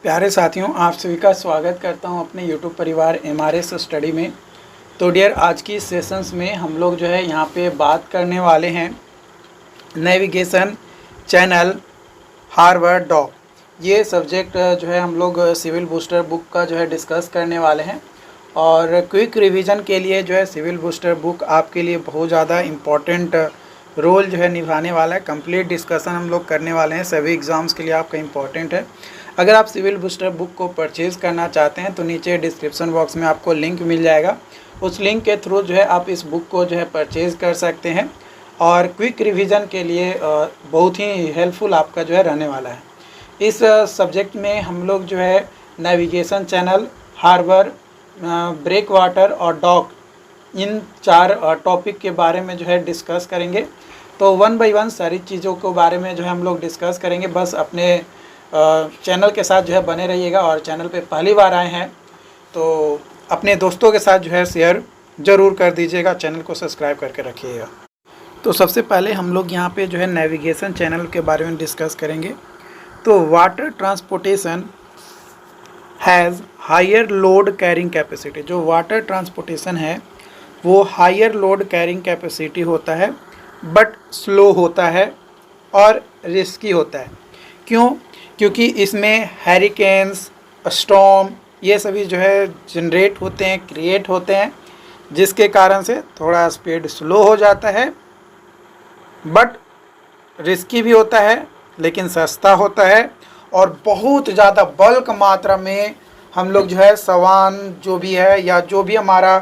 प्यारे साथियों, आप सभी का स्वागत करता हूं अपने YouTube परिवार MRS स्टडी में। तो डियर, आज की सेशंस में हम लोग जो है यहाँ पे बात करने वाले हैं नेविगेशन चैनल हार्वर्ड डॉक। ये सब्जेक्ट जो है हम लोग सिविल बूस्टर बुक का जो है डिस्कस करने वाले हैं। और क्विक रिवीजन के लिए जो है सिविल बूस्टर बुक आपके लिए बहुत ज़्यादा इम्पॉर्टेंट रोल जो है निभाने वाला है। कंप्लीट डिस्कशन हम लोग करने वाले हैं, सभी एग्ज़ाम्स के लिए आपका इम्पॉर्टेंट है। अगर आप सिविल बूस्टर बुक को परचेज़ करना चाहते हैं तो नीचे डिस्क्रिप्शन बॉक्स में आपको लिंक मिल जाएगा। उस लिंक के थ्रू जो है आप इस बुक को जो है परचेज़ कर सकते हैं और क्विक रिवीजन के लिए बहुत ही हेल्पफुल आपका जो है रहने वाला है। इस सब्जेक्ट में हम लोग जो है navigation channel, harbour, breakwater और डॉक, इन 4 टॉपिक के बारे में जो है डिस्कस करेंगे। तो 1 बाय 1 सारी चीज़ों के बारे में जो है हम लोग डिस्कस करेंगे। बस अपने चैनल के साथ जो है बने रहिएगा और चैनल पे पहली बार आए हैं तो अपने दोस्तों के साथ जो है शेयर ज़रूर कर दीजिएगा, चैनल को सब्सक्राइब करके रखिएगा। तो सबसे पहले हम लोग यहाँ पे जो है नेविगेशन चैनल के बारे में डिस्कस करेंगे। तो water transportation has higher load carrying capacity. जो वाटर ट्रांसपोर्टेशन है वो हायर लोड कैरिंग कैपेसिटी होता है, बट स्लो होता है और रिस्की होता है। क्यों? क्योंकि इसमें हैरिकेन्स, स्टॉर्म, ये सभी जो है जनरेट होते हैं, क्रिएट होते हैं, जिसके कारण से थोड़ा स्पीड स्लो हो जाता है, बट रिस्की भी होता है, लेकिन सस्ता होता है। और बहुत ज़्यादा बल्क मात्रा में हम लोग जो है सामान जो भी है या जो भी हमारा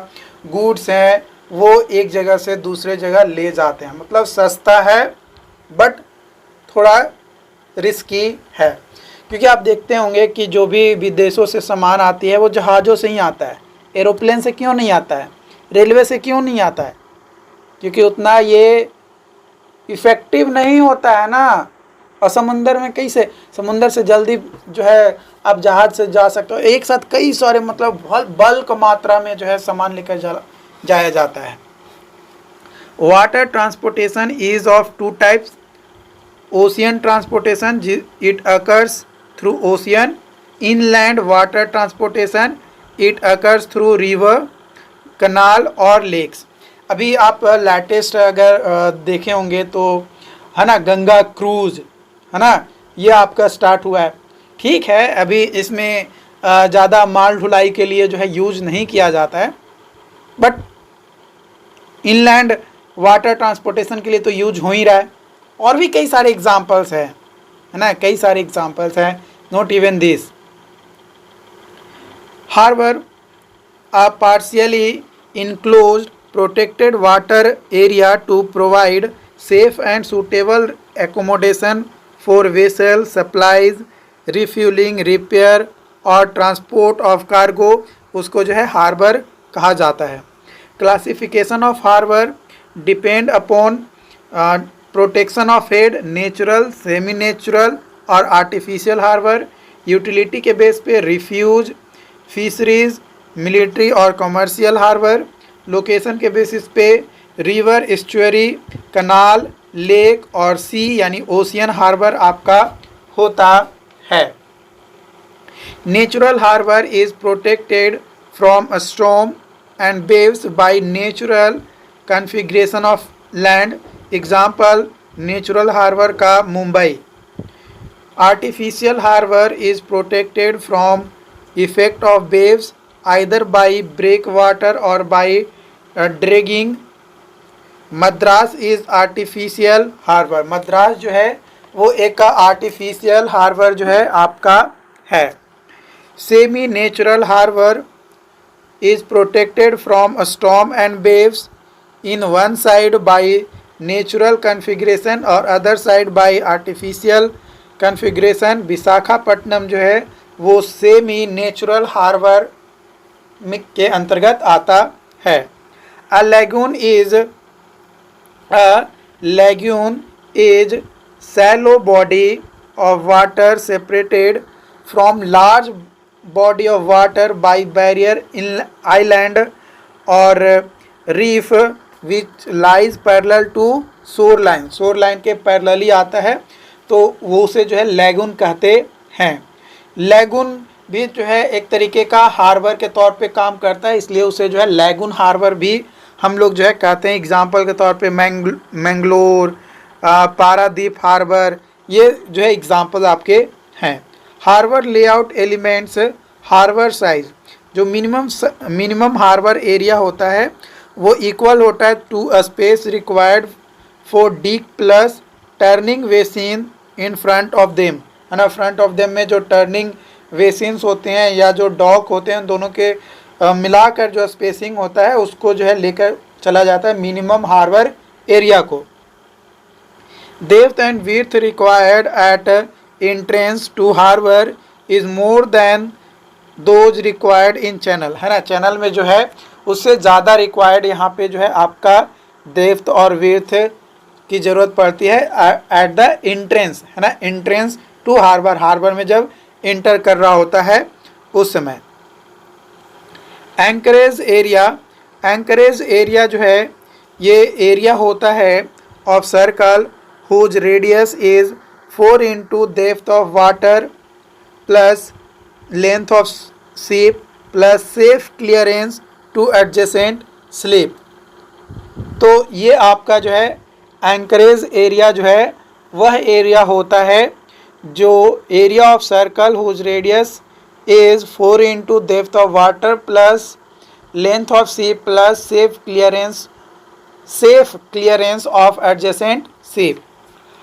गुड्स हैं वो एक जगह से दूसरे जगह ले जाते हैं। मतलब सस्ता है बट थोड़ा रिस्की है। क्योंकि आप देखते होंगे कि जो भी विदेशों से सामान आती है वो जहाज़ों से ही आता है। एरोप्लेन से क्यों नहीं आता है, रेलवे से क्यों नहीं आता है? क्योंकि उतना ये इफ़ेक्टिव नहीं होता है ना। और समुंदर में कैसे, समुंदर से जल्दी जो है आप जहाज़ से जा सकते हो। एक साथ कई सारे मतलब बल्क मात्रा में जो है सामान लेकर जाया जाता है। Water transportation is of 2 types. Ocean transportation, it occurs through ocean. Inland water transportation, it occurs through river, canal और लेक्स। अभी आप लेटेस्ट अगर देखे होंगे तो है ना, गंगा क्रूज़ है ना, ये आपका स्टार्ट हुआ है। ठीक है, अभी इसमें ज़्यादा माल ढुलाई के लिए जो है यूज नहीं किया जाता है, बट इनलैंड वाटर ट्रांसपोर्टेशन के लिए तो यूज हो ही रहा है। और भी कई सारे एग्जांपल्स हैं, है ना, कई सारे एग्जांपल्स हैं, not even this. Harbour a partially enclosed protected water area to provide safe and suitable accommodation for vessel supplies, refuelling, repair और ट्रांसपोर्ट ऑफ कार्गो, उसको जो है हार्बर कहा जाता है। Classification of harbour depend upon protection of head, natural, semi natural और artificial harbour. Utility के base पे रिफ्यूज, फिशरीज, मिलिट्री और कमर्शियल हार्बर। लोकेशन के बेसिस पे रिवर, एस्चुअरी, कनाल, लेक और सी यानी ओशियन हार्बर आपका होता है। Natural harbour is protected from a storm and waves by natural configuration of land. Example natural harbour का Mumbai. Artificial harbour is protected from effect of waves either by breakwater और by dragging. Madras is artificial harbour. Madras जो है वो एक artificial harbour जो है आपका है। Semi natural harbour is protected from a storm and waves in one side by natural configuration और other side by artificial configuration. Visakhapatnam जो है वो सेमी नेचुरल हार्बर के अंतर्गत आता है। अ lagoon is shallow body of water separated from large body of water by barrier in island or reef which lies parallel to shoreline। shoreline के parallelly आता है तो वो उसे जो है लैगून कहते हैं। लैगून भी जो है एक तरीके का हार्बर के तौर पे काम करता है, इसलिए उसे जो है लैगून हार्बर भी हम लोग जो है कहते हैं। एग्जाम्पल के तौर पे मैंगलोर, पारादीप हार्बर, ये जो है एग्जाम्पल आपके हैं। Harbour layout elements, harbour size, जो मिनिमम हार्बर एरिया होता है वो इक्वल होता है to a space required for deck plus turning basin in front of them, है ना। फ्रंट ऑफ देम में जो टर्निंग वेसिन्स होते हैं या जो डॉक होते हैं, दोनों के मिलाकर जो स्पेसिंग होता है उसको जो है लेकर चला जाता है मिनिमम हार्बर एरिया को। Depth and width required at entrance to harbour is more than those required in channel, है ना। चैनल में जो है उससे ज़्यादा रिक्वायर्ड यहाँ पे जो है आपका डेप्थ और विड्थ की ज़रूरत पड़ती है एट द एंट्रेंस, है ना। एंट्रेंस टू हार्बर, हार्बर में जब इंटर कर रहा होता है उस समय। एंकरेज एरिया, एंकरेज एरिया जो है ये एरिया होता है of circle whose radius is 4 into depth of water plus length of ship plus safe clearance to adjacent slip. तो ये आपका जो है एंकरेज एरिया जो है वह एरिया होता है जो area of circle whose radius is 4 into depth of water plus length of ship plus safe clearance of adjacent ship.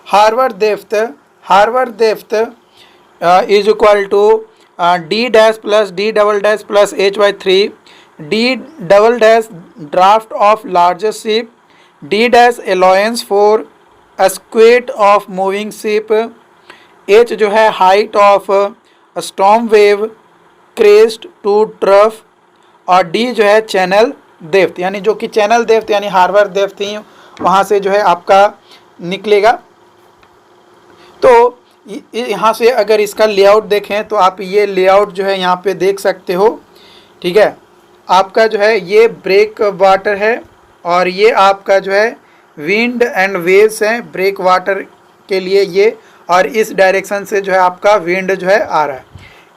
Harbour depth is equal to D dash plus D double dash plus h/3, D double dash draught of largest ship, D dash allowance for squat of moving ship, h जो है height of storm wave crest to trough, और D जो है channel depth, यानी जो कि channel depth यानी harbour depth ही वहाँ से जो है आपका निकलेगा। तो यहाँ से अगर इसका लेआउट देखें तो आप ये लेआउट जो है यहाँ पे देख सकते हो, ठीक है। आपका जो है ये ब्रेक वाटर है और ये आपका जो है विंड एंड वेव्स हैं ब्रेक वाटर के लिए ये, और इस डायरेक्शन से जो है आपका विंड जो है आ रहा है।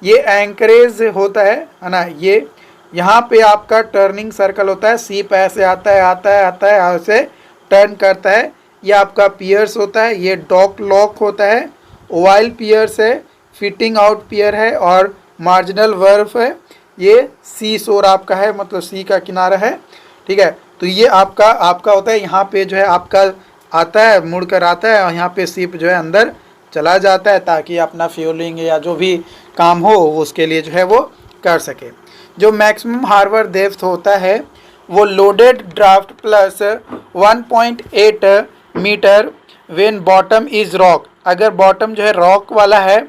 ये एंकरेज होता है ना। ये यहाँ पे आपका टर्निंग सर्कल होता है, सीप ऐसे आता है ऐसे टर्न करता है। ये आपका पियर्स होता है, ये डॉक लॉक होता है, वाइल पियर्स है, फिटिंग आउट पियर है और मार्जिनल वर्फ है। ये सी शोर आपका है, मतलब सी का किनारा है, ठीक है। तो ये आपका होता है, यहाँ पे जो है आपका आता है, मुड़ कर आता है और यहाँ पे शिप जो है अंदर चला जाता है ताकि अपना फ्यूलिंग या जो भी काम हो उसके लिए जो है वो कर सके। जो मैक्सिमम हार्बर डेप्थ होता है वो loaded draught plus 1.8 metre when bottom is rock. अगर बॉटम जो है रॉक वाला है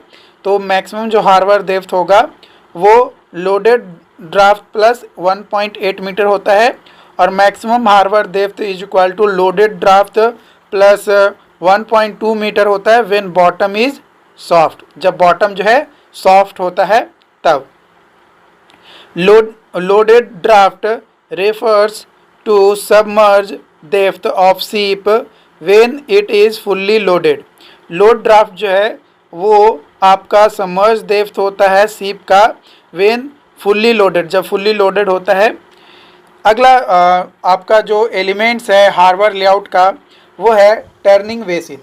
तो मैक्सिमम जो हार्बर डेप्थ होगा वो लोडेड ड्राफ्ट प्लस 1.8 मीटर होता है, और maximum harbour depth is equal to loaded draught plus 1.2 metre होता है व्हेन बॉटम इज सॉफ्ट, जब बॉटम जो है सॉफ्ट होता है तब। Loaded draught refers to submerge depth of ship when it is fully loaded. Load draught जो है वो आपका सबमर्ज डेप्थ होता है सीप का व्हेन फुल्ली लोडेड, जब फुल्ली लोडेड होता है। अगला आपका जो एलिमेंट्स है हार्बर लेआउट का वो है टर्निंग वेसिन।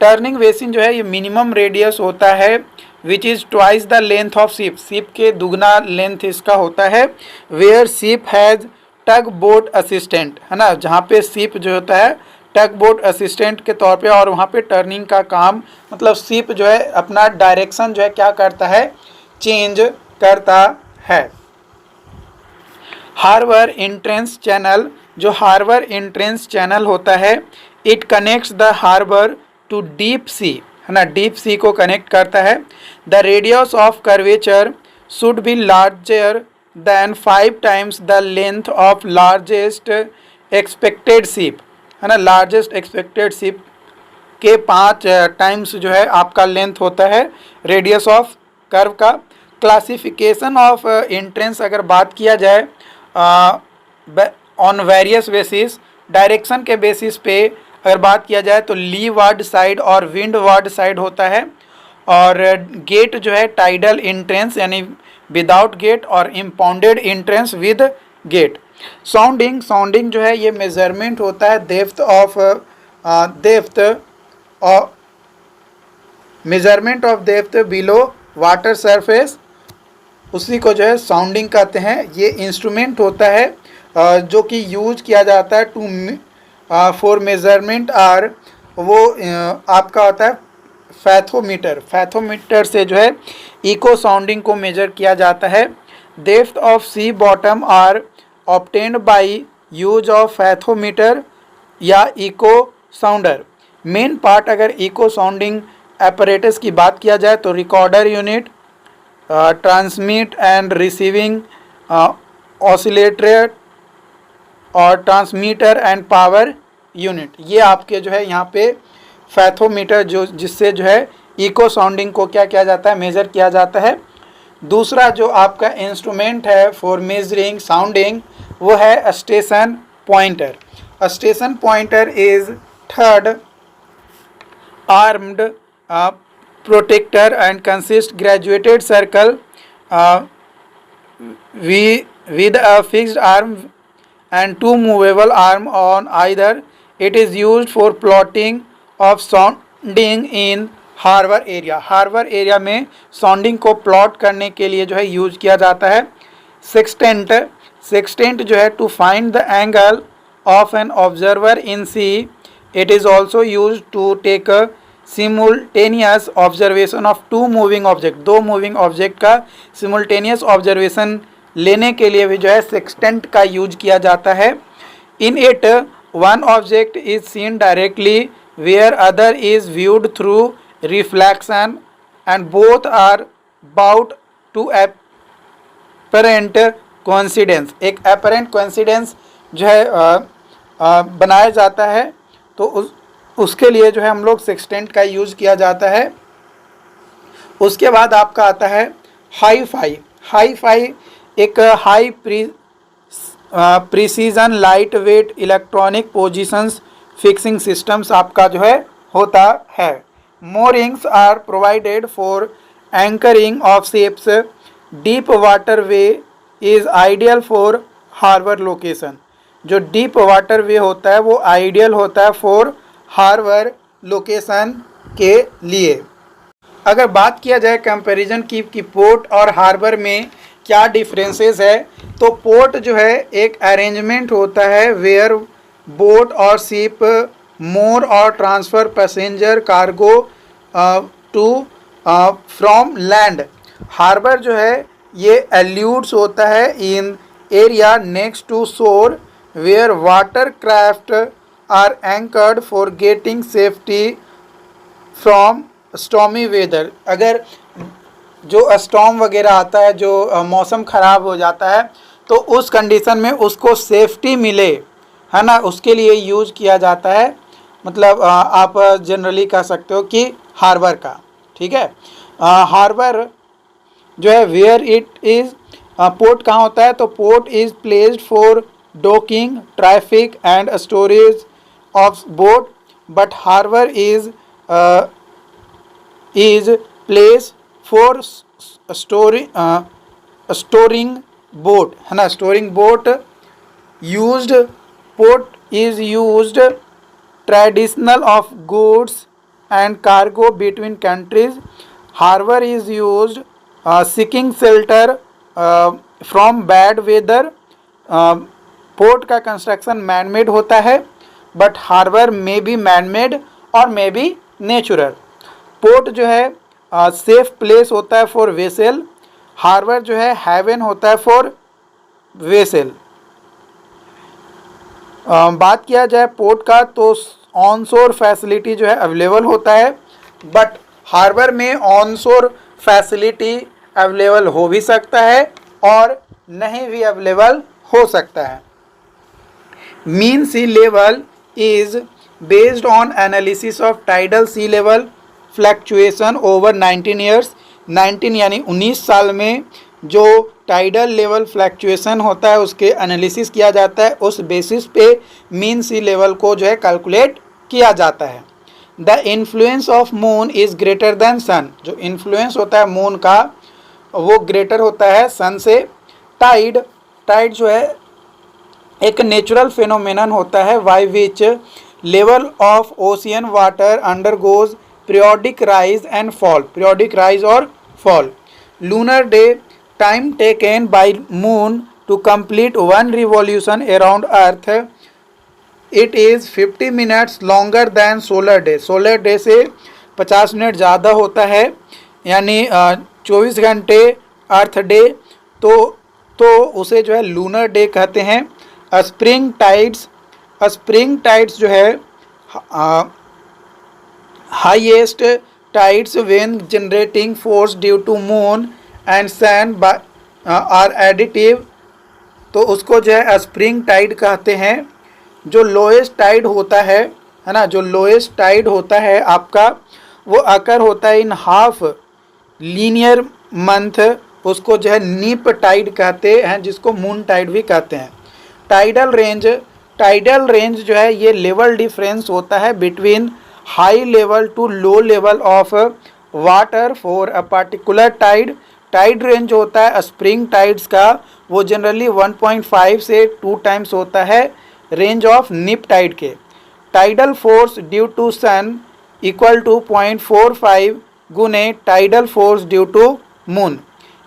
टर्निंग वेसिन जो है ये मिनिमम रेडियस होता है which is twice the length of ship, ship के दुगना लेंथ इसका होता है। Where ship has tug boat assistant, है ना, जहाँ पे शिप जो होता है टग बोट असिस्टेंट के तौर पे, और वहाँ पे टर्निंग का काम मतलब शिप जो है अपना डायरेक्शन जो है क्या करता है, चेंज करता है। हार्बर एंट्रेंस चैनल, जो हार्बर एंट्रेंस चैनल होता है it connects the harbour to deep sea, है ना, डीप सी को कनेक्ट करता है। The radius of curvature should be larger than 5 times the length of largest expected ship, है ना। लार्जेस्ट एक्सपेक्टेड शिप के 5 टाइम्स जो है आपका लेंथ होता है रेडियस ऑफ कर्व का। क्लासिफिकेशन ऑफ एंट्रेंस अगर बात किया जाए ऑन वेरियस बेसिस, डायरेक्शन के बेसिस पे अगर बात किया जाए तो लीवार्ड साइड और विंडवार्ड साइड होता है, और गेट जो है टाइडल इंट्रेंस यानी विदाउट गेट, और इम्पाउंडेड इंट्रेंस विद गेट। साउंडिंग जो है ये मेजरमेंट होता है depth measurement of depth below water surface, उसी को जो है साउंडिंग कहते हैं। ये इंस्ट्रूमेंट होता है जो कि यूज किया जाता है फॉर मेजरमेंट आर, वो आपका होता है फैथोमीटर से जो है इको साउंडिंग को मेजर किया जाता है। Depth of sea bottom are obtained by use of fathometer या इको साउंडर। मेन पार्ट अगर इको साउंडिंग apparatus की बात किया जाए तो recorder unit, transmit and receiving oscillator और ट्रांसमीटर एंड पावर यूनिट, ये आपके जो है यहाँ पे फैथोमीटर जो जिससे जो है इको साउंडिंग को क्या किया जाता है, मेज़र किया जाता है। दूसरा जो आपका इंस्ट्रूमेंट है फॉर मेजरिंग साउंडिंग वो है station pointer. Station pointer is third armed protector and consists graduated circle with a fixed arm and two movable arm on either. It is used for plotting of sounding in harbor area. harbor area में sounding को plot करने के लिए जो है use किया जाता है। sextant जो है to find the angle of an observer in sea. It is also used to take a simultaneous observation of two moving object, दो मूविंग ऑब्जेक्ट का सिमुल्टेनियस ऑब्जर्वेशन लेने के लिए भी जो है सेक्सटेंट का यूज किया जाता है। In it one object is seen directly where other is viewed through reflection and both are brought to apparent coincidence. एक एपरेंट कोइंसिडेंस जो है बनाया जाता है, तो उसके लिए जो है हम लोग सेक्सटेंट का यूज़ किया जाता है। उसके बाद आपका आता है हाई-फाई एक high precision light weight electronic positions fixing systems आपका जो है होता है। Moorings are provided for anchoring of ships. Deep water way is ideal for harbour location. जो डीप वाटर वे होता है वो आइडियल होता है फॉर हार्बर लोकेशन के लिए। अगर बात किया जाए कंपैरिजन की पोर्ट और हार्बर में क्या डिफरेंसेस है, तो पोर्ट जो है एक अरेंजमेंट होता है वेयर बोट और शिप मोर और transfer passenger cargo to from land. Harbour जो है ये एल्यूड्स होता है in area next to shore where water craft are anchored for getting safety from stormy weather. अगर जो स्टॉर्म वगैरह आता है, जो मौसम ख़राब हो जाता है, तो उस कंडीशन में उसको सेफ्टी मिले, है ना, उसके लिए यूज़ किया जाता है। मतलब आप जनरली कह सकते हो कि हार्बर का, ठीक है। हार्बर जो है वेयर इट इज़, पोर्ट कहाँ होता है, तो port is placed for docking traffic and storage of boat, but harbor is place for storing boat, है ना, storing boat used, port is used traditional of goods and cargo between countries. Harbor is used seeking shelter from bad weather. Port का construction man made होता है, but harbour में भी man made और में भी नेचुरल। पोर्ट जो है सेफ प्लेस होता है फॉर वेसल। हार्बर जो है हेवन होता है फॉर वेसल। बात किया जाए पोर्ट का, तो ऑनशोर फैसिलिटी जो है अवेलेबल होता है, बट हार्बर में ऑनशोर फैसिलिटी अवेलेबल हो भी सकता है और नहीं भी अवेलेबल हो सकता है। Mean sea level is based on analysis of tidal sea level fluctuation over 19 years। 19 यानी 19 साल में जो टाइडल लेवल फ्लैक्चुएशन होता है उसके एनालिसिस किया जाता है। उस बेसिस पे मीन सी लेवल को जो है कैलकुलेट किया जाता है। The influence of moon is greater than sun, जो इन्फ्लुएंस होता है मून का वो ग्रेटर होता है सन से। टाइड, टाइड जो है एक नेचुरल फिनोमेनन होता है by which level of ocean water undergoes periodic rise and fall, periodic rise और fall. Lunar day, time taken by moon to complete one revolution around earth, it is 50 minutes longer than solar day, solar day से 50 minute ज़्यादा होता है, यानी 24 घंटे अर्थ day, तो उसे जो है लूनर डे कहते हैं। स्प्रिंग टाइड्स, स्प्रिंग टाइड्स जो है highest tides when generating force due to moon and sun are additive, तो उसको जो है स्प्रिंग टाइड कहते हैं। जो लोएस्ट टाइड होता है ना, जो लोएस्ट टाइड होता है आपका वो अकर होता है इन हाफ लीनियर मंथ, उसको जो है नीप टाइड कहते हैं, जिसको मून टाइड भी कहते हैं। टाइडल रेंज, टाइडल रेंज जो है ये लेवल डिफरेंस होता है between high level to low level of water for a particular tide. Tide range होता है स्प्रिंग टाइड्स का, वो जनरली 1.5 से 2 टाइम्स होता है रेंज ऑफ निप टाइड के। Tidal force due to sun equal to 0.45 गुने tidal force due to moon.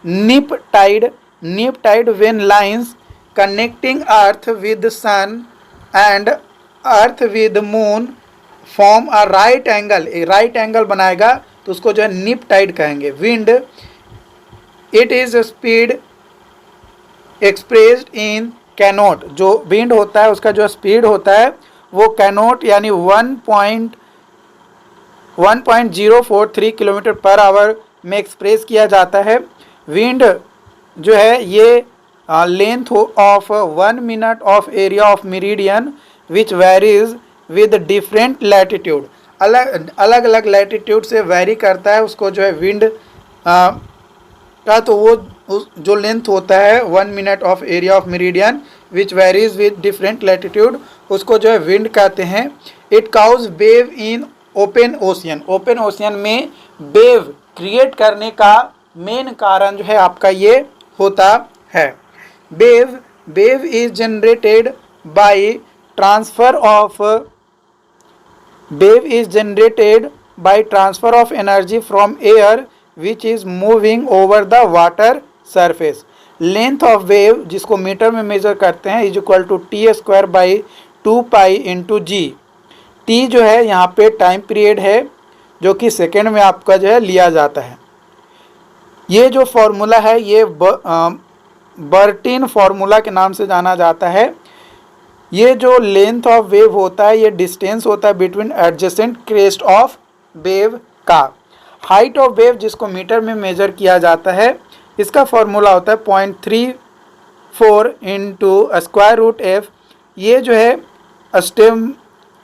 Neap tide when lines connecting earth with sun and earth with moon form a right angle, एक right angle बनाएगा तो उसको जो है neap tide कहेंगे। Wind, it is speed expressed in knot, जो wind होता है उसका जो स्पीड होता है वो कैनोट यानी 1.043 किलोमीटर पर आवर में एक्सप्रेस किया जाता है। विंड जो है ये length of 1 minute of area of meridian which varies with different latitude, अलग अलग लैटिट्यूड से वेरी करता है उसको जो है विंड का, तो वो जो लेंथ होता है 1 minute of area of meridian which varies with different latitude, उसको जो है विंड कहते हैं। It causes wave in open ocean, open ocean में वेव क्रिएट करने का मेन कारण जो है आपका ये होता है। Wave is generated by transfer of energy from air which is moving over the water surface. Length of wave, जिसको मीटर में मेजर करते हैं, is equal to t² by 2 pi into G. T जो है यहाँ पे टाइम पीरियड है जो कि सेकेंड में आपका जो है लिया जाता है। ये जो फॉर्मूला है ये बर्टीन फार्मूला के नाम से जाना जाता है। ये जो लेंथ ऑफ वेव होता है ये डिस्टेंस होता है between adjacent crest of wave का। हाइट ऑफ वेव, जिसको मीटर में मेजर किया जाता है, इसका फॉर्मूला होता है 0.34 इंटू स्क्वायर रूट एफ। ये जो है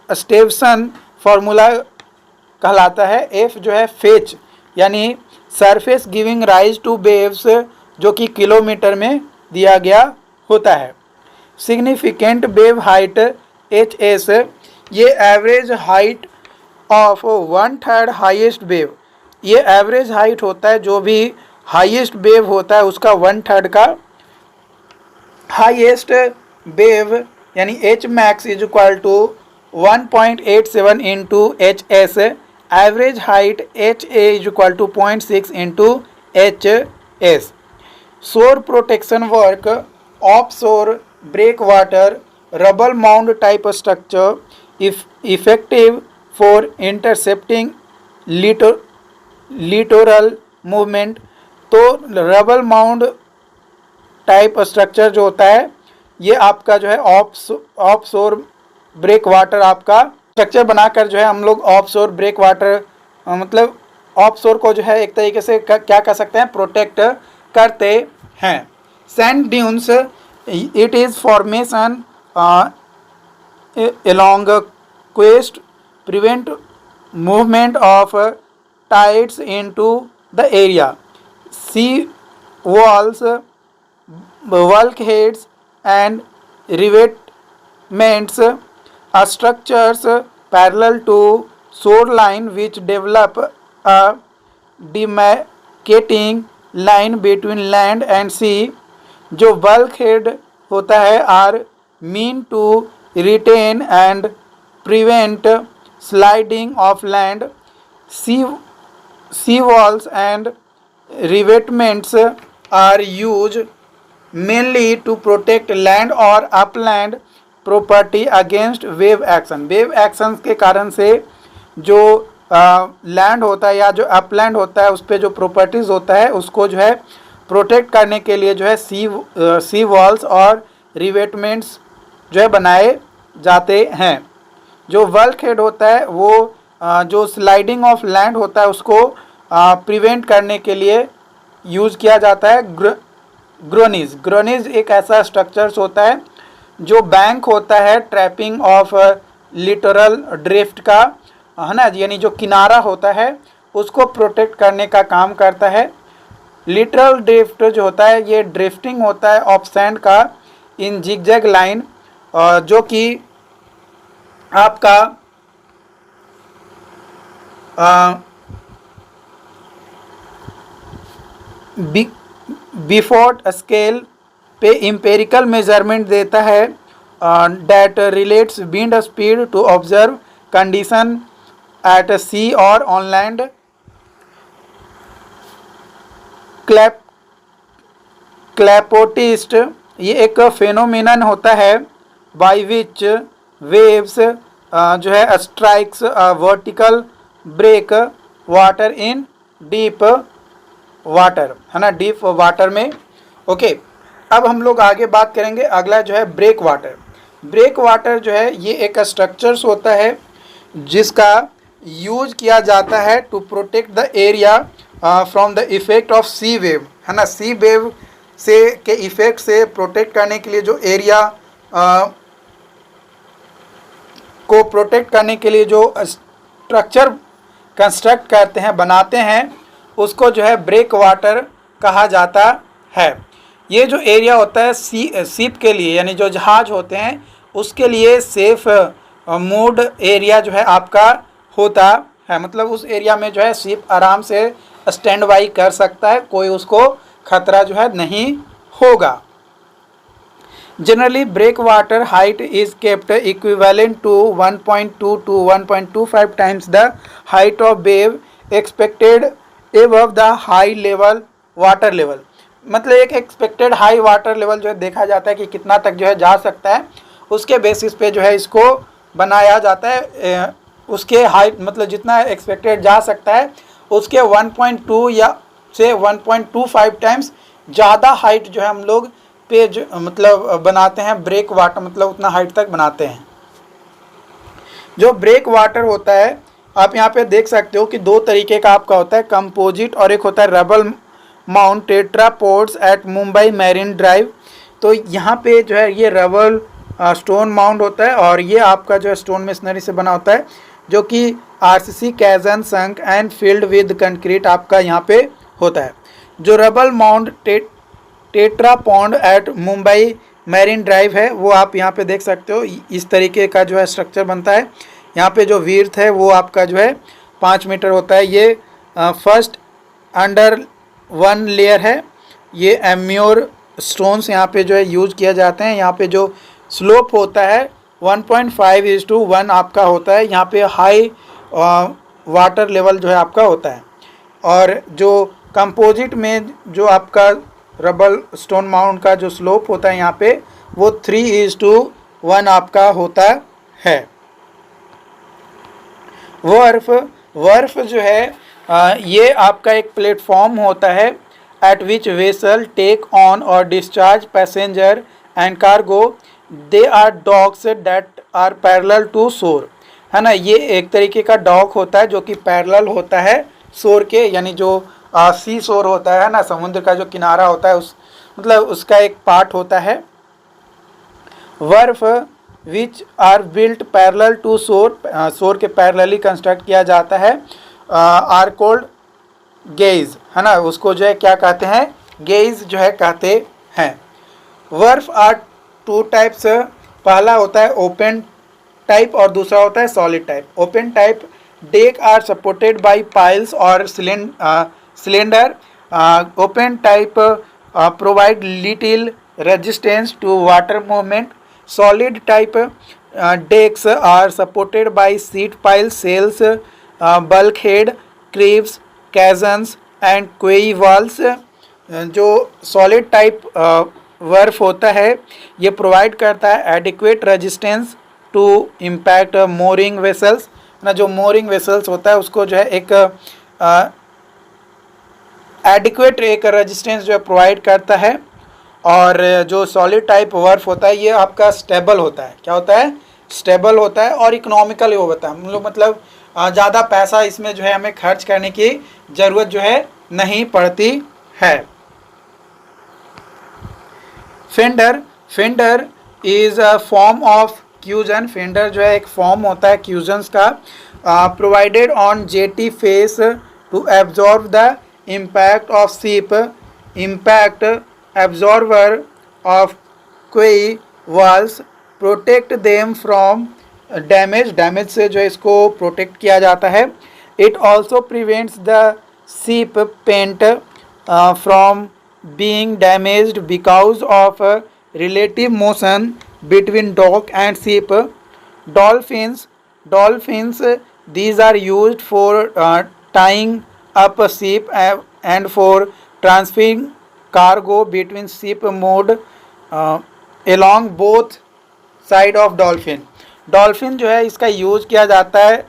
स्टेवसन फार्मूला कहलाता है। एफ जो है फेच यानी surface giving rise to waves, जो कि किलोमीटर में दिया गया होता है। Significant wave height H S, ये average height of 1/3 highest wave, ये एवरेज हाइट होता है जो भी हाईएस्ट वेव होता है उसका 1/3 का। हाईएस्ट वेव यानी H max is equal to 1.87 into H S. Average height H A is equal to 0.6 into H S. Shore protection work, of shore break water, rubble mound type structure, effective for intercepting littoral movement. तो rubble mound type structure जो होता है ये आपका जो है of shore break water आपका structure बनाकर जो है हम लोग ऑफ शोर ब्रेक वाटर मतलब ऑफ शोर को जो है एक तरीके से क्या कह सकते हैं, प्रोटेक्ट करते हैं। Sand dunes, it is formation along a coast, prevent movement of tides into the area. Sea walls, bulkheads and revetments are structures parallel to shoreline which develop a demarcating line between land and sea. जो bulkhead होता है are meant to retain and prevent sliding of land. Sea walls and revetments are used mainly to protect land or upland property against wave action. Wave action के कारण से जो land होता है या जो अपलैंड होता है उस पर जो प्रॉपर्टीज़ होता है उसको जो है प्रोटेक्ट करने के लिए जो है सी वॉल्स और रिवेटमेंट्स जो है बनाए जाते हैं. जो बल्कहेड होता है वो जो स्लाइडिंग ऑफ लैंड होता है उसको प्रिवेंट करने के लिए यूज़ किया जाता है. ग्रोनीज एक ऐसा स्ट्रक्चर्स होता है जो बैंक होता है ट्रैपिंग ऑफ लिटरल ड्रिफ्ट का, है ना, यानी जो किनारा होता है उसको प्रोटेक्ट करने का काम करता है. लिटरल ड्रिफ्ट जो होता है ये ड्रिफ्टिंग होता है ऑफ सैंड का इन जिगजैग लाइन, जो कि आपका बिफोर स्केल पे इम्पेरिकल मेजरमेंट देता है that relates wind speed to observe condition at sea और ऑन लैंड. क्लैपोटिस्ट ये एक फेनोमेनन होता है बाय विच वेव्स जो है strikes vertical break water in deep water, है ना, डीप वाटर में. ओके, अब हम लोग आगे बात करेंगे. अगला जो है ब्रेक वाटर. ब्रेक वाटर जो है ये एक स्ट्रक्चर्स होता है जिसका यूज किया जाता है to protect the area from the effect of sea wave, है ना. सी वेव से के इफेक्ट से प्रोटेक्ट करने के लिए जो एरिया को प्रोटेक्ट करने के लिए जो स्ट्रक्चर कंस्ट्रक्ट करते हैं, बनाते हैं, उसको जो है ब्रेक वाटर कहा जाता है. ये जो एरिया होता है शिप के लिए, यानी जो जहाज होते हैं उसके लिए सेफ मूड एरिया जो है आपका होता है. मतलब उस एरिया में जो है शिप आराम से स्टैंड बाई कर सकता है, कोई उसको खतरा जो है नहीं होगा. Generally break water height is kept equivalent to 1.2 to 1.25 times the height of wave expected above the high level water level. मतलब एक एक्सपेक्टेड हाई वाटर लेवल जो है देखा जाता है कि कितना तक जो है जा सकता है, उसके बेसिस पे जो है इसको बनाया जाता है. उसके हाइट मतलब जितना एक्सपेक्टेड जा सकता है उसके 1.2 या से 1.25 टाइम्स ज़्यादा हाइट जो है हम लोग पे जो मतलब बनाते हैं ब्रेक वाटर, मतलब उतना हाइट तक बनाते हैं. जो ब्रेक वाटर होता है आप यहाँ पे देख सकते हो कि दो तरीके का आपका होता है, कंपोजिट और एक होता है rubble mound tetrapods at Mumbai Marine Drive. तो यहाँ पे जो है ये रबल स्टोन माउंट होता है और ये आपका जो है स्टोन मेसनरी से बना होता है, जो कि RCC caisson sunk and filled with concrete आपका यहाँ पे होता है. जो rubble mound tetrapod at Mumbai Marine Drive है वो आप यहाँ पे देख सकते हो. इस तरीके का जो है स्ट्रक्चर बनता है. यहाँ पे जो विड्थ है वो आपका जो है 5 मीटर होता है. ये फर्स्ट अंडर वन लेयर है. ये एम्योर स्टोन्स यहाँ पे जो है यूज किया जाते हैं. यहाँ पे जो स्लोप होता है 1.5:1 आपका होता है. यहाँ पे हाई वाटर लेवल जो है आपका होता है. और जो कंपोजिट में जो आपका रबल स्टोन माउंट का जो स्लोप होता है यहाँ पे वो 3:1 आपका होता है. वर्फ जो है ये आपका एक प्लेटफॉर्म होता है at which vessel take on और discharge passenger and cargo. They are docks that are parallel to shore, है ना. ये एक तरीके का डॉक होता है जो कि पैरेलल होता है शोर के, यानी जो सी शोर होता है ना, समुद्र का जो किनारा होता है उस मतलब उसका एक पार्ट होता है. Wharf which are built parallel to shore, shore के पैरेलली कंस्ट्रक्ट किया जाता है. आर कोल्ड गेज, है ना, उसको जो है क्या कहते हैं, गेज जो है कहते हैं. वर्फ आर 2 टाइप्स. पहला होता है ओपन टाइप और दूसरा होता है solid type. Open type Deck are supported by piles or cylinder. Open type provide little resistance to water movement. Solid type decks are supported by seat piles, sails, bulkhead, creeps, chasms and quay walls. जो solid type wharf होता है ये provide करता है adequate resistance to impact mooring vessels ना। जो mooring vessels होता है उसको जो है एक एडिक्वेट एक रेजिस्टेंस जो है प्रोवाइड करता है। और जो सॉलिड टाइप वर्फ होता है ये आपका स्टेबल होता है। क्या होता है? स्टेबल होता है और इकोनॉमिकल वो होता है। मतलब ज़्यादा पैसा इसमें जो है हमें खर्च करने की ज़रूरत जो है नहीं पड़ती है। Fender is a form of cushion. Fender जो है एक फॉर्म होता है क्यूजन्स का। Provided on jetty face to absorb the impact of ship. Impact absorber of quay walls protect them from damage से जो इसको प्रोटेक्ट किया जाता है। It also prevents the ship paint from being damaged because of relative motion between dock and ship. Dolphins these are used for tying up a ship and for transferring cargo between ship mode along both side of dolphin. Dolphin जो है इसका use किया जाता है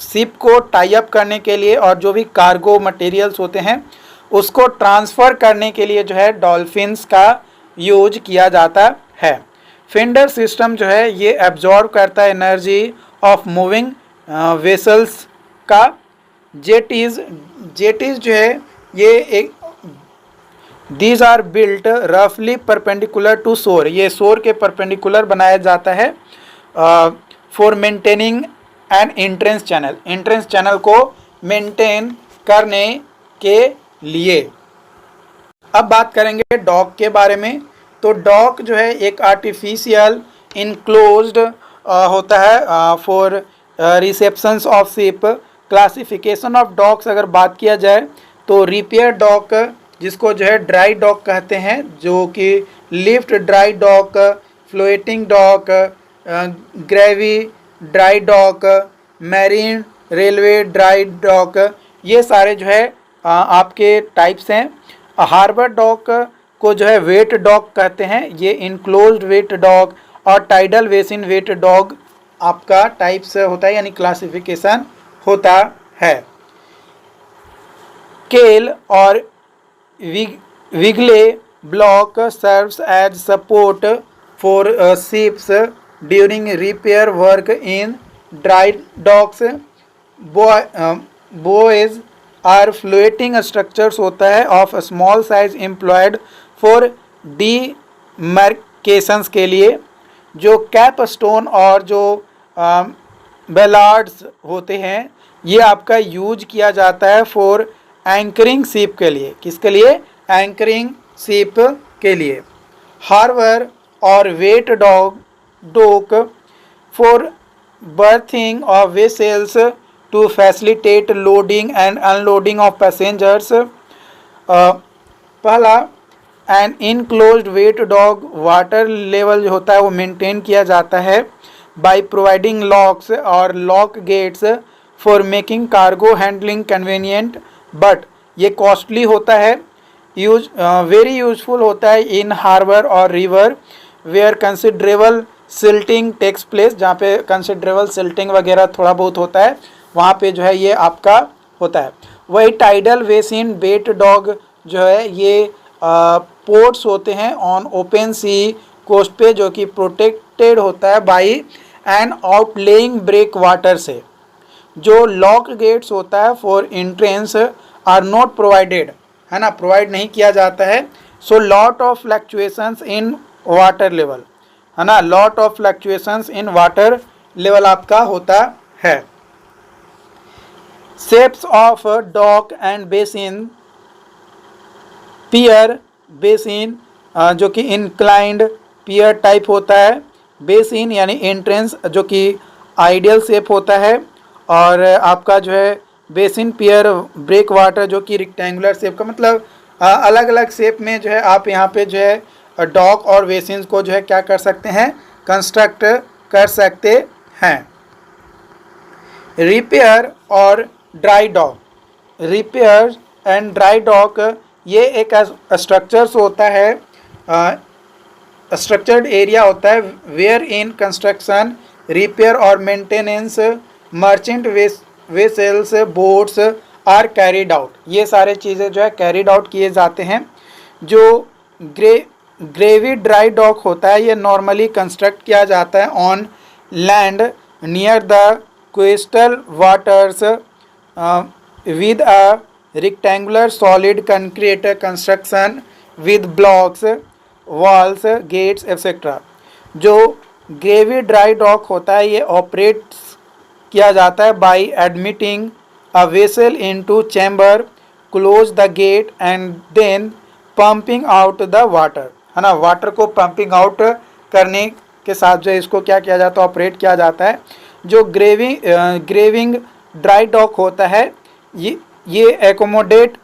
ship को tie up करने के लिए और जो भी कार्गो मटेरियल्स होते हैं उसको ट्रांसफ़र करने के लिए जो है डॉल्फिन्स का यूज किया जाता है। फेंडर सिस्टम जो है ये एब्जॉर्ब करता है एनर्जी ऑफ मूविंग वेसल्स का। जेटीज़ जो है ये एक दीज आर बिल्ट रफली परपेंडिकुलर टू शोर। ये शोर के परपेंडिकुलर बनाया जाता है for maintaining N entrance channel. Entrance channel को मेंटेन करने के लिए। अब बात करेंगे डॉक के बारे में। तो डॉक जो है एक आर्टिफिशियल इनक्लोज्ड होता है for receptions of ship. Classification of docks अगर बात किया जाए तो रिपेयर डॉक जिसको जो है ड्राई डॉक कहते हैं, जो कि lift dry dock, floating dock, graving dry dock, marine railway dry dock, ये सारे जो है आपके टाइप्स हैं। हार्बर डॉक को जो है वेट डॉक कहते हैं। ये इनक्लोज्ड वेट डॉक और टाइडल बेसिन वेट डॉक आपका टाइप्स होता है, यानी क्लासिफिकेशन होता है। केल और विगले block serves as support for ships during repair work in dry docks. Buoys are floating structures होता है of small size employed for demarcations के लिए। जो कैप स्टोन और जो बेलार्ड्स होते हैं ये आपका यूज किया जाता है फॉर एंकरिंग शिप के लिए। किसके लिए? एंकरिंग शिप के लिए। हार्बर और wet dock for berthing of vessels to facilitate loading and unloading of passengers. पहला an enclosed wet dock water level जो होता है वो मेंटेन किया जाता है बाय प्रोवाइडिंग लॉक्स और lock gates for making cargo handling convenient, but ये कॉस्टली होता है। वेरी यूजफुल होता है इन हार्बर और river where considerable silting takes place. जहाँ पे कंसिडरेबल सिल्टिंग वगैरह थोड़ा बहुत होता है वहाँ पे जो है ये आपका होता है। वही टाइडल बेसिन वेट डॉग जो है ये पोर्ट्स होते हैं ऑन ओपन सी कोस्ट पे, जो कि प्रोटेक्टेड होता है by an outlying break water से। जो लॉक गेट्स होता है for entrance are not provided, है ना, प्रोवाइड नहीं किया जाता है। So lot of fluctuations in water level, है ना, lot of fluctuations in water level आपका होता है। Shapes of dock and basin. Pier basin जो कि इंक्लाइंड पियर टाइप होता है। बेसिन यानी एंट्रेंस जो कि आइडियल शेप होता है। और आपका जो है बेसिन पियर ब्रेक वाटर जो कि रेक्टेंगुलर शेप का, मतलब अलग अलग शेप में जो है आप यहाँ पे जो है डॉक और बेसिन को जो है क्या कर सकते हैं, कंस्ट्रक्ट कर सकते हैं। रिपेयर और dry dock, repair and dry dock ये एक स्ट्रक्चर्स होता है, स्ट्रक्चर्ड एरिया होता है वेयर इन कंस्ट्रक्शन, रिपेयर और maintenance, merchant vessels, boats are carried out. ये सारे चीज़ें जो है कैरिड आउट किए जाते हैं। जो ग्रेवी ड्राई डॉक होता है ये नॉर्मली कंस्ट्रक्ट किया जाता है on land near the coastal waters with a rectangular solid concrete construction with blocks, walls, gates etc. जो ग्रेवी ड्राई डॉक होता है ये ऑपरेट किया जाता है by admitting a vessel into chamber, close the gate and then pumping out the water, है ना। Water को पंपिंग आउट करने के साथ जो इसको क्या किया जाता है, ऑपरेट किया जाता है। जो ग्रेविंग ड्राई डॉक होता है ये accommodate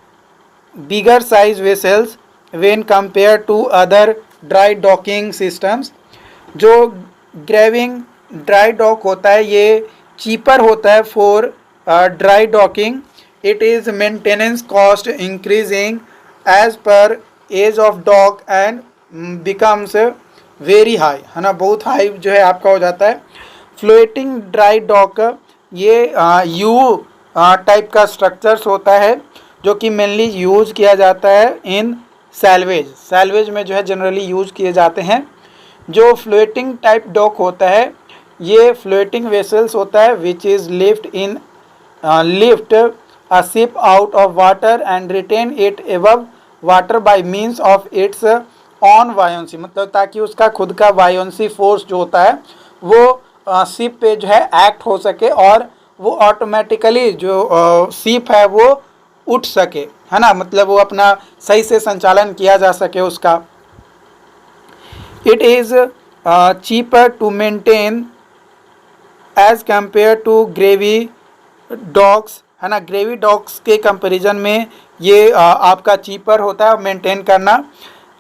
bigger size vessels when compare to other dry docking systems. जो ग्रेविंग ड्राई डॉक होता है ये चीपर होता है for dry docking. It is maintenance cost increasing as per age of dock and becomes very high, है ना, बहुत high जो है आपका हो जाता है। फ्लोटिंग ड्राई डॉक ये यू टाइप का स्ट्रक्चर्स होता है जो कि मेनली यूज़ किया जाता है इन सैल्वेज में जो है जनरली यूज़ किए जाते हैं। जो फ्लोटिंग टाइप डॉक होता है ये फ्लोटिंग वेसल्स होता है which is lift a ship out of water and retain it above water by means of its own buoyancy, मतलब ताकि उसका खुद का वायोंसी फोर्स जो होता है वो शिप पे जो है एक्ट हो सके और वो ऑटोमेटिकली जो शिप है वो उठ सके, है ना, मतलब वो अपना सही से संचालन किया जा सके उसका। It is cheaper to maintain as compare to graving docks, है ना। ग्रेवी डॉक्स के कंपैरिजन में ये आपका चीपर होता है मेंटेन करना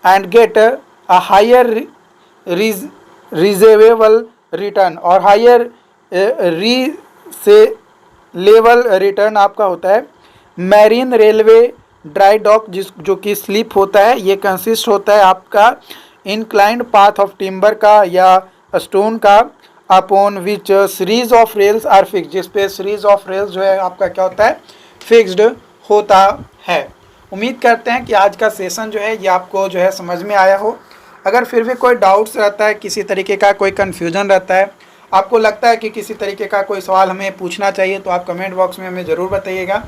and get a higher reasonable return, और हायर से लेवल रिटर्न आपका होता है। मैरीन रेलवे ड्राई डॉक जो कि स्लिप होता है ये कंसिस्ट होता है आपका इंक्लाइंड पाथ ऑफ टिम्बर का या स्टोन का upon which series of rails are fix, जिस पे सीरीज ऑफ रेल्स जो है आपका क्या होता है, फिक्स्ड होता है। उम्मीद करते हैं कि आज का सेशन जो है ये आपको जो है समझ में आया हो। अगर फिर भी कोई डाउट्स रहता है, किसी तरीके का कोई कन्फ्यूजन रहता है, आपको लगता है कि किसी तरीके का कोई सवाल हमें पूछना चाहिए, तो आप कमेंट बॉक्स में हमें ज़रूर बताइएगा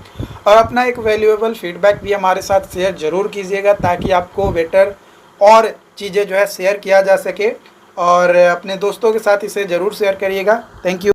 और अपना एक वैल्यूएबल फीडबैक भी हमारे साथ शेयर ज़रूर कीजिएगा ताकि आपको बेटर और चीज़ें जो है शेयर किया जा सके, और अपने दोस्तों के साथ इसे ज़रूर शेयर करिएगा। Thank you.